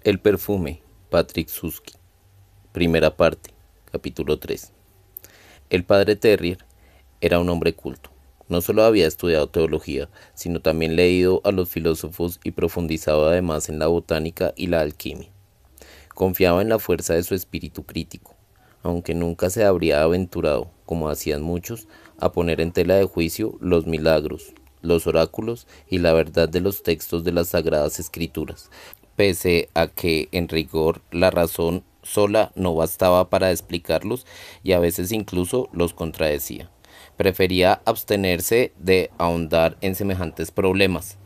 El perfume, Patrick Susskind. Primera parte, capítulo 3. El padre Terrier era un hombre culto. No solo había estudiado teología, sino también leído a los filósofos y profundizado además en la botánica y la alquimia. Confiaba en la fuerza de su espíritu crítico, aunque nunca se habría aventurado, como hacían muchos, a poner en tela de juicio los milagros, los oráculos y la verdad de los textos de las Sagradas Escrituras, pese a que, en rigor, la razón sola no bastaba para explicarlos y a veces incluso los contradecía. Prefería abstenerse de ahondar en semejantes problemas,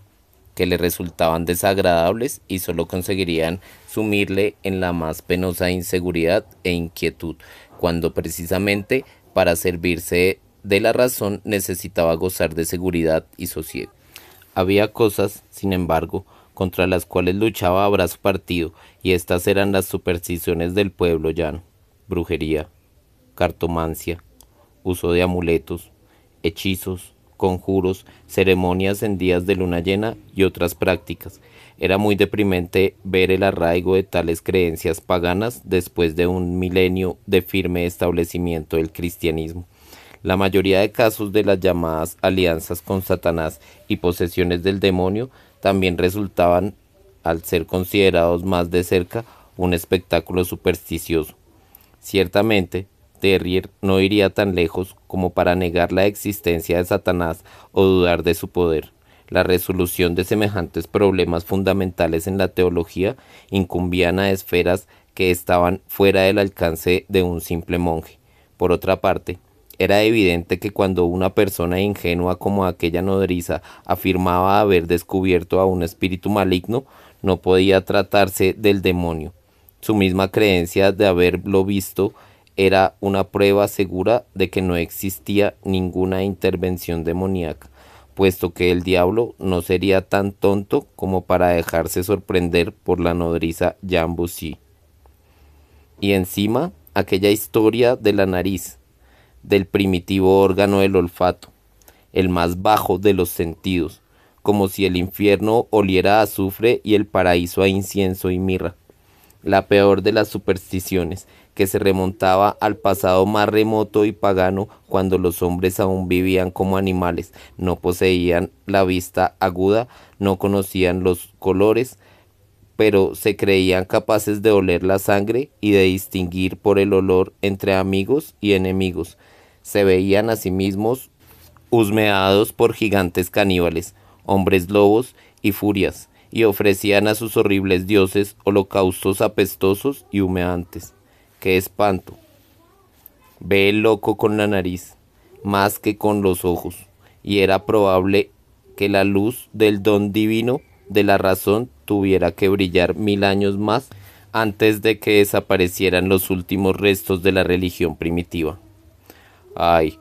que le resultaban desagradables y solo conseguirían sumirle en la más penosa inseguridad e inquietud, cuando precisamente para servirse de la razón necesitaba gozar de seguridad y sosiego. Había cosas, sin embargo, contra las cuales luchaba a brazo partido, y estas eran las supersticiones del pueblo llano: brujería, cartomancia, uso de amuletos, hechizos, conjuros, ceremonias en días de luna llena y otras prácticas. Era muy deprimente ver el arraigo de tales creencias paganas después de un milenio de firme establecimiento del cristianismo. La mayoría de casos de las llamadas alianzas con Satanás y posesiones del demonio también resultaban, al ser considerados más de cerca, un espectáculo supersticioso. Ciertamente, Terrier no iría tan lejos como para negar la existencia de Satanás o dudar de su poder. La resolución de semejantes problemas fundamentales en la teología incumbían a esferas que estaban fuera del alcance de un simple monje. Por otra parte, era evidente que cuando una persona ingenua como aquella nodriza afirmaba haber descubierto a un espíritu maligno, no podía tratarse del demonio. Su misma creencia de haberlo visto era una prueba segura de que no existía ninguna intervención demoníaca, puesto que el diablo no sería tan tonto como para dejarse sorprender por la nodriza Jean Bussy. Y encima, aquella historia de la nariz, del primitivo órgano del olfato, el más bajo de los sentidos, como si el infierno oliera a azufre y el paraíso a incienso y mirra. La peor de las supersticiones, que se remontaba al pasado más remoto y pagano, cuando los hombres aún vivían como animales, no poseían la vista aguda, no conocían los colores, pero se creían capaces de oler la sangre y de distinguir por el olor entre amigos y enemigos. Se veían a sí mismos husmeados por gigantes caníbales, hombres lobos y furias, y ofrecían a sus horribles dioses holocaustos apestosos y humeantes. ¡Qué espanto! Ve el loco con la nariz, más que con los ojos, y era probable que la luz del don divino de la razón tuviera que brillar 1000 años más antes de que desaparecieran los últimos restos de la religión primitiva. ¡Ay!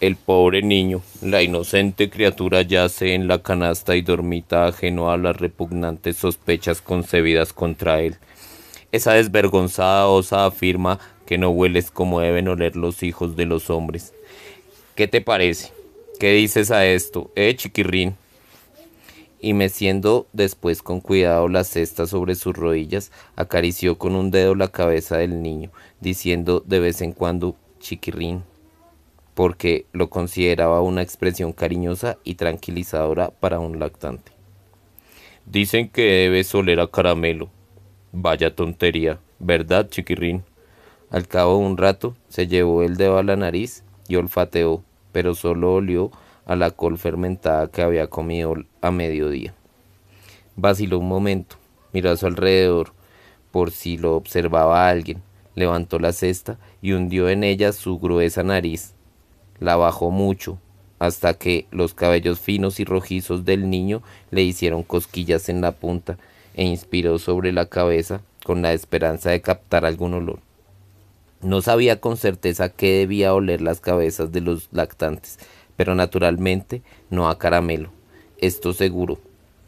El pobre niño, la inocente criatura, yace en la canasta y dormita, ajeno a las repugnantes sospechas concebidas contra él. Esa desvergonzada osa afirma que no hueles como deben oler los hijos de los hombres. ¿Qué te parece? ¿Qué dices a esto, chiquirrín? Y meciendo después con cuidado la cesta sobre sus rodillas, acarició con un dedo la cabeza del niño, diciendo de vez en cuando chiquirrín, porque lo consideraba una expresión cariñosa y tranquilizadora para un lactante. Dicen que debes oler a caramelo. Vaya tontería, ¿verdad, chiquirrín? Al cabo de un rato se llevó el dedo a la nariz y olfateó, pero solo olió a la col fermentada que había comido a mediodía. Vaciló un momento, miró a su alrededor por si lo observaba alguien, levantó la cesta y hundió en ella su gruesa nariz. La bajó mucho, hasta que los cabellos finos y rojizos del niño le hicieron cosquillas en la punta, e inspiró sobre la cabeza con la esperanza de captar algún olor. No sabía con certeza qué debía oler las cabezas de los lactantes, pero naturalmente no a caramelo, esto seguro,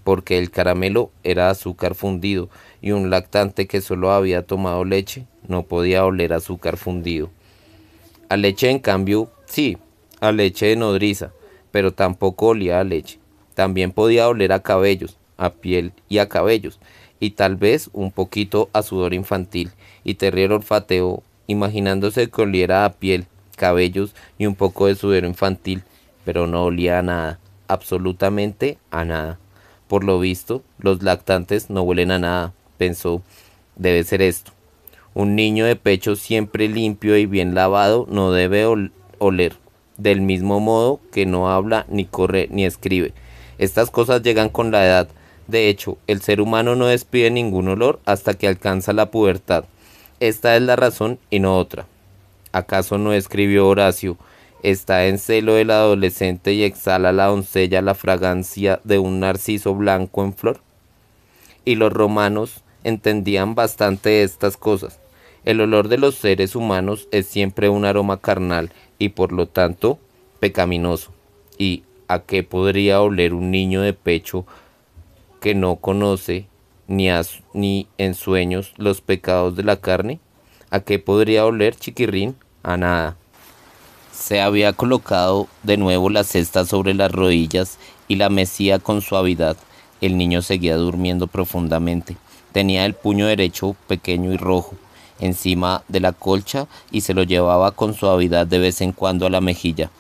porque el caramelo era azúcar fundido, y un lactante que solo había tomado leche no podía oler azúcar fundido. A leche, en cambio, sí, a leche de nodriza, pero tampoco olía a leche. También podía oler a cabellos, a piel y a cabellos, y tal vez un poquito a sudor infantil, y Terrier olfateó, imaginándose que oliera a piel, cabellos y un poco de sudor infantil, pero no olía a nada, absolutamente a nada. Por lo visto, los lactantes no huelen a nada, pensó. Debe ser esto. Un niño de pecho siempre limpio y bien lavado no debe oler, del mismo modo que no habla, ni corre, ni escribe. Estas cosas llegan con la edad. De hecho, el ser humano no despide ningún olor hasta que alcanza la pubertad. Esta es la razón y no otra. ¿Acaso no escribió Horacio? Está en celo el adolescente y exhala la doncella la fragancia de un narciso blanco en flor. Y los romanos entendían bastante estas cosas. El olor de los seres humanos es siempre un aroma carnal y por lo tanto pecaminoso. ¿Y a qué podría oler un niño de pecho que no conoce ni en sueños los pecados de la carne? ¿A qué podría oler, chiquirrín? A nada. Se había colocado de nuevo la cesta sobre las rodillas y la mecía con suavidad. El niño seguía durmiendo profundamente. Tenía el puño derecho pequeño y rojo encima de la colcha y se lo llevaba con suavidad de vez en cuando a la mejilla.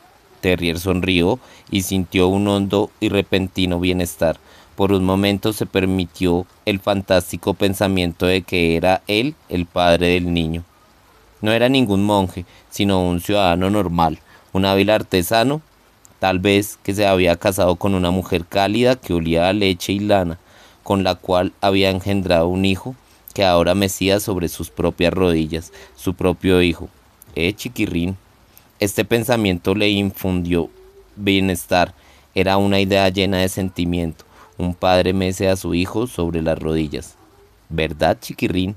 Terrier sonrió y sintió un hondo y repentino bienestar. Por un momento se permitió el fantástico pensamiento de que era él el padre del niño. No era ningún monje, sino un ciudadano normal, un hábil artesano, tal vez que se había casado con una mujer cálida que olía a leche y lana, con la cual había engendrado un hijo que ahora mecía sobre sus propias rodillas, su propio hijo. Chiquirrín. Este pensamiento le infundió bienestar. Era una idea llena de sentimiento. Un padre mece a su hijo sobre las rodillas. ¿Verdad, chiquirrín?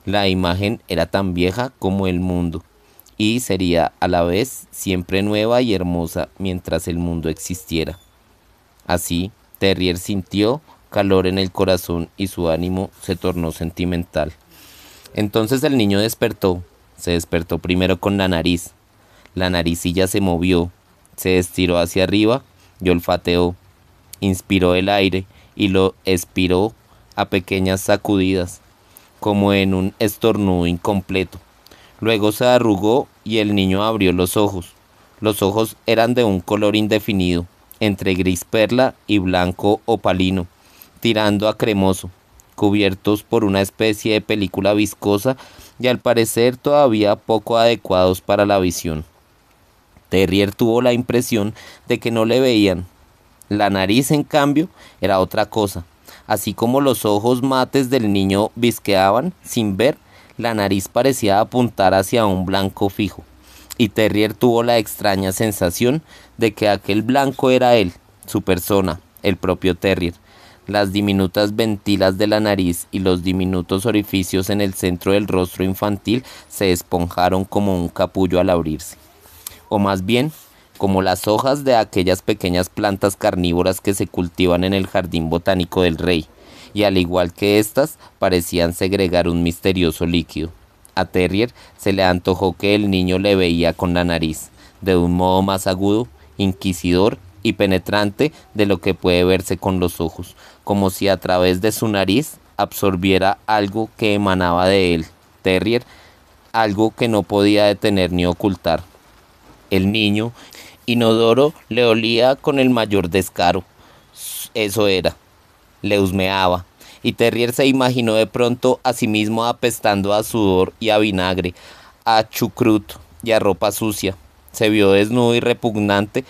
La imagen era tan vieja como el mundo, y sería a la vez siempre nueva y hermosa mientras el mundo existiera. Así, Terrier sintió calor en el corazón y su ánimo se tornó sentimental. Entonces el niño despertó. Se despertó primero con la nariz. La naricilla se movió, se estiró hacia arriba y olfateó. Inspiró el aire y lo expiró a pequeñas sacudidas, como en un estornudo incompleto. Luego se arrugó y el niño abrió los ojos. Los ojos eran de un color indefinido, entre gris perla y blanco opalino, tirando a cremoso, cubiertos por una especie de película viscosa y al parecer todavía poco adecuados para la visión. Terrier tuvo la impresión de que no le veían. La nariz, en cambio, era otra cosa. Así como los ojos mates del niño visqueaban sin ver, la nariz parecía apuntar hacia un blanco fijo. Y Terrier tuvo la extraña sensación de que aquel blanco era él, su persona, el propio Terrier. Las diminutas ventilas de la nariz y los diminutos orificios en el centro del rostro infantil se esponjaron como un capullo al abrirse. O más bien, como las hojas de aquellas pequeñas plantas carnívoras que se cultivan en el jardín botánico del rey, y al igual que éstas, parecían segregar un misterioso líquido. A Terrier se le antojó que el niño le veía con la nariz, de un modo más agudo, inquisidor y penetrante de lo que puede verse con los ojos, como si a través de su nariz absorbiera algo que emanaba de él, Terrier, algo que no podía detener ni ocultar. El niño, inodoro, le olía con el mayor descaro. Eso era. Le husmeaba, y Terrier se imaginó de pronto a sí mismo apestando a sudor y a vinagre, a chucrut y a ropa sucia. Se vio desnudo y repugnante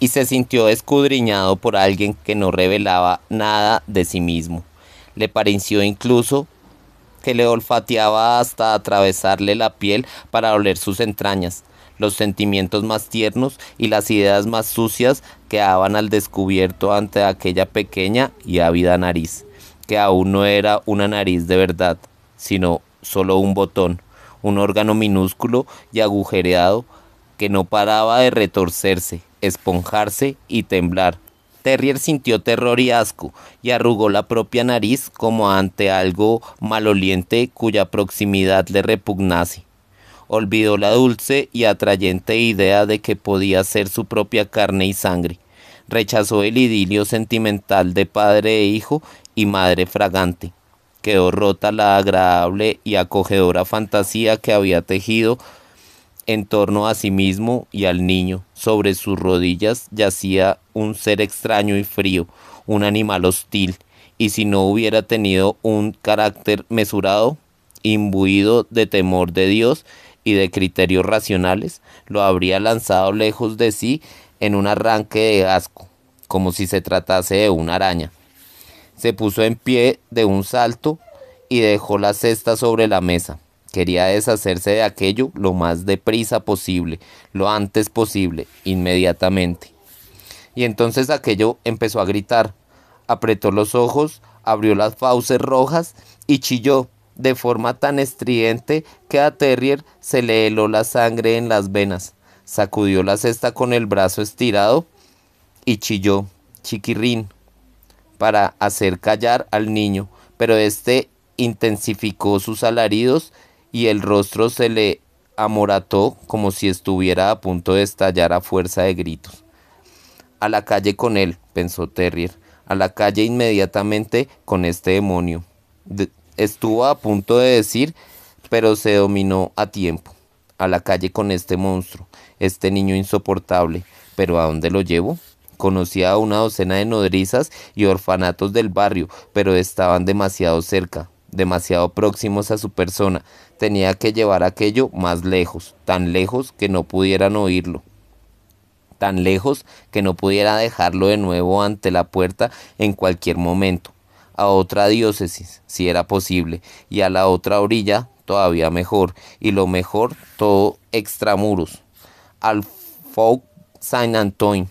y se sintió escudriñado por alguien que no revelaba nada de sí mismo. Le pareció incluso que le olfateaba hasta atravesarle la piel para oler sus entrañas. Los sentimientos más tiernos y las ideas más sucias quedaban al descubierto ante aquella pequeña y ávida nariz, que aún no era una nariz de verdad, sino solo un botón, un órgano minúsculo y agujereado que no paraba de retorcerse, esponjarse y temblar. Terrier sintió terror y asco, y arrugó la propia nariz como ante algo maloliente cuya proximidad le repugnase. Olvidó la dulce y atrayente idea de que podía ser su propia carne y sangre. Rechazó el idilio sentimental de padre e hijo y madre fragante. Quedó rota la agradable y acogedora fantasía que había tejido en torno a sí mismo y al niño. Sobre sus rodillas yacía un ser extraño y frío, un animal hostil, y si no hubiera tenido un carácter mesurado, imbuido de temor de Dios y de criterios racionales, lo habría lanzado lejos de sí en un arranque de asco, como si se tratase de una araña. Se puso en pie de un salto y dejó la cesta sobre la mesa. Quería deshacerse de aquello lo más deprisa posible, lo antes posible, inmediatamente. Y entonces aquello empezó a gritar. Apretó los ojos, abrió las fauces rojas y chilló de forma tan estridente que a Terrier se le heló la sangre en las venas. Sacudió la cesta con el brazo estirado y chilló, chiquirrín, para hacer callar al niño, pero este intensificó sus alaridos y el rostro se le amorató como si estuviera a punto de estallar a fuerza de gritos. A la calle con él, pensó Terrier, a la calle inmediatamente con este demonio. Estuvo a punto de decir, pero se dominó a tiempo. A la calle con este monstruo, este niño insoportable. ¿Pero a dónde lo llevo? Conocía a una docena de nodrizas y orfanatos del barrio, pero estaban demasiado cerca, demasiado próximos a su persona. Tenía que llevar aquello más lejos, tan lejos que no pudieran oírlo, tan lejos que no pudiera dejarlo de nuevo ante la puerta en cualquier momento. A otra diócesis, si era posible, y a la otra orilla, todavía mejor, y lo mejor, todo extramuros, al Faubourg Saint-Antoine.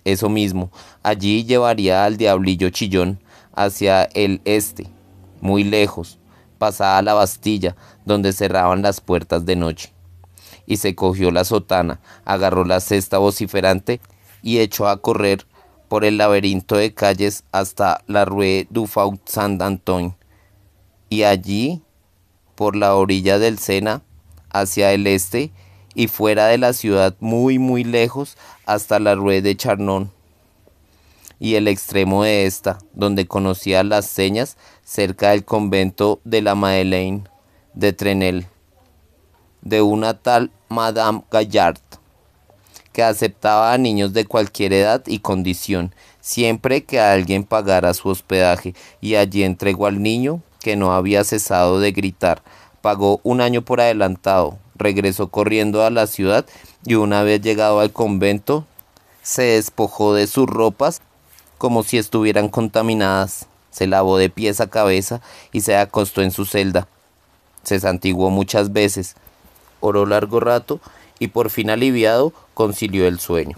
Eso mismo, allí llevaría al diablillo chillón hacia el este, muy lejos, pasada la Bastilla, donde cerraban las puertas de noche. Y se cogió la sotana, agarró la cesta vociferante y echó a correr por el laberinto de calles hasta la Rue du Faubourg Saint-Antoine, y allí, por la orilla del Sena, hacia el este, y fuera de la ciudad muy lejos, hasta la Rue de Charnon, y el extremo de esta, donde conocía las señas, cerca del convento de la Madeleine de Trenel, de una tal Madame Gaillard, que aceptaba a niños de cualquier edad y condición, siempre que alguien pagara su hospedaje, y allí entregó al niño, que no había cesado de gritar. Pagó un año por adelantado, regresó corriendo a la ciudad y una vez llegado al convento, se despojó de sus ropas como si estuvieran contaminadas, se lavó de pies a cabeza y se acostó en su celda. Se santiguó muchas veces, oró largo rato y por fin aliviado concilió el sueño.